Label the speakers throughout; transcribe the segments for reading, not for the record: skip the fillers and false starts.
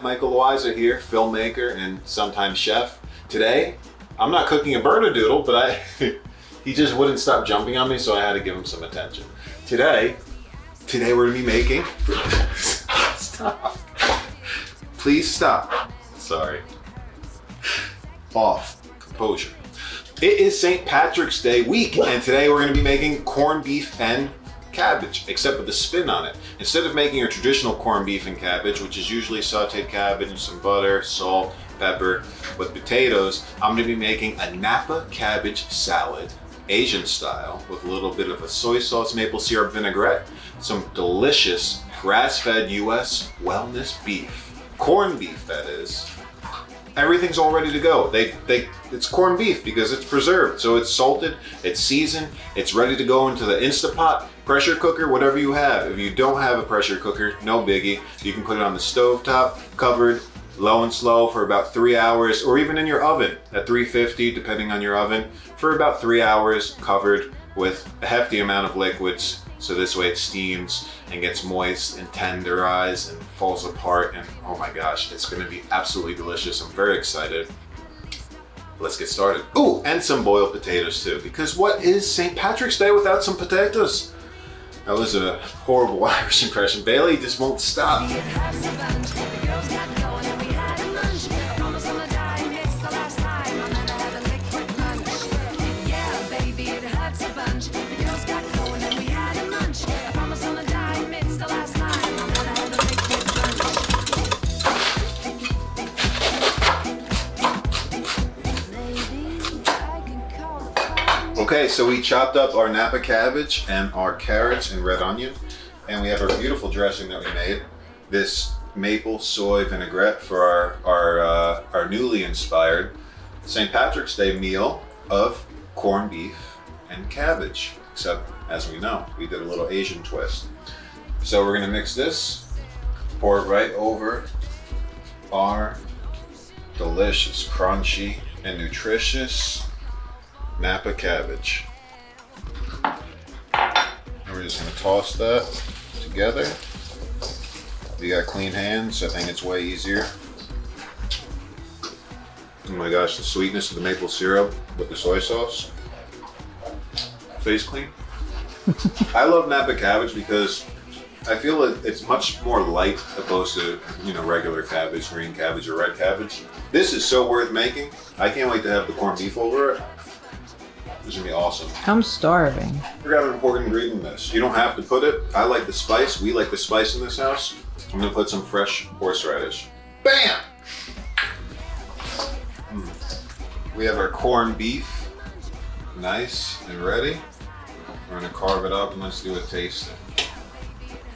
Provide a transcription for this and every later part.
Speaker 1: Michael Loiza here, filmmaker and sometimes chef. Today, I'm not cooking a Bernedoodle, but he just wouldn't stop jumping on me, so I had to give him some attention. Today we're gonna be making, stop. Please stop. Sorry. Off. Composure. It is St. Patrick's Day week, and today we're gonna be making corned beef and cabbage, except with a spin on it. Instead of making your traditional corned beef and cabbage, which is usually sauteed cabbage, some butter, salt, pepper, with potatoes, I'm gonna be making a Napa cabbage salad, Asian style, with a little bit of a soy sauce, maple syrup vinaigrette, some delicious grass-fed US wellness beef, corned beef that is. Everything's all ready to go. It's corned beef because it's preserved. So it's salted, it's seasoned, it's ready to go into the Instapot, pressure cooker, whatever you have. If you don't have a pressure cooker, no biggie. You can put it on the stove top, covered, low and slow for about 3 hours, or even in your oven at 350, depending on your oven, for about 3 hours, covered with a hefty amount of liquids. So this way it steams and gets moist and tenderized and falls apart, and oh my gosh, it's gonna be absolutely delicious. I'm very excited. Let's get started. Ooh, and some boiled potatoes too, because what is St. Patrick's Day without some potatoes? That was a horrible Irish impression. Bailey just won't stop. Okay, so we chopped up our Napa cabbage and our carrots and red onion, and we have our beautiful dressing that we made. This maple soy vinaigrette for our newly inspired St. Patrick's Day meal of corned beef and cabbage. Except, as we know, we did a little Asian twist. So we're gonna mix this, pour it right over our delicious, crunchy, and nutritious Napa cabbage. And we're just gonna toss that together. If you got clean hands, I think it's way easier. Oh my gosh, the sweetness of the maple syrup with the soy sauce. Face clean. I love Napa cabbage because I feel it's much more light opposed to, regular cabbage, green cabbage or red cabbage. This is so worth making. I can't wait to have the corned beef over it. This is gonna be awesome.
Speaker 2: I'm starving.
Speaker 1: Forgot an important ingredient in this. You don't have to put it. I like the spice. We like the spice in this house. I'm gonna put some fresh horseradish. Bam! We have our corned beef, nice and ready. We're gonna carve it up and let's do a tasting.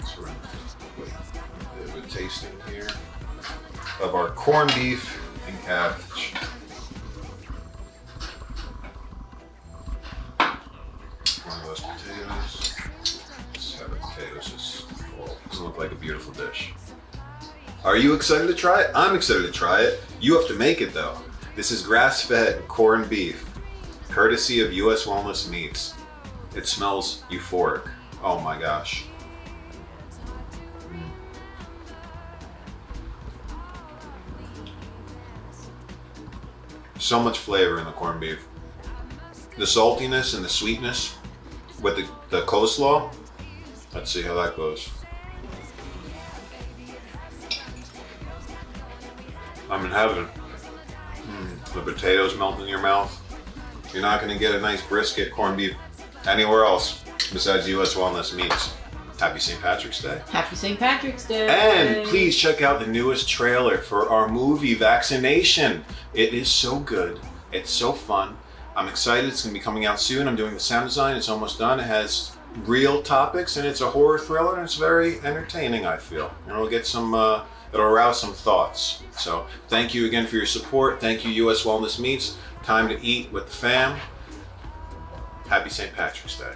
Speaker 1: So we're gonna do a tasting here of our corned beef and cabbage. One of those potatoes. Let's have the potatoes just fall. Doesn't look like a beautiful dish. Are you excited to try it? I'm excited to try it. You have to make it though. This is grass-fed corned beef, courtesy of US Wellness Meats. It smells euphoric. Oh my gosh. So much flavor in the corned beef. The saltiness and the sweetness with the coleslaw. Let's see how that goes. I'm in heaven. The potatoes melt in your mouth. You're not gonna get a nice brisket corned beef anywhere else besides US Wellness Meats. Happy St. Patrick's Day.
Speaker 2: Happy St. Patrick's Day.
Speaker 1: And please check out the newest trailer for our movie Vaccination. It is so good. It's so fun. I'm excited. It's going to be coming out soon. I'm doing the sound design. It's almost done. It has real topics and it's a horror thriller and it's very entertaining, I feel. And it'll get some, it'll arouse some thoughts. So thank you again for your support. Thank you, US Wellness Meats. Time to eat with the fam. Happy St. Patrick's Day.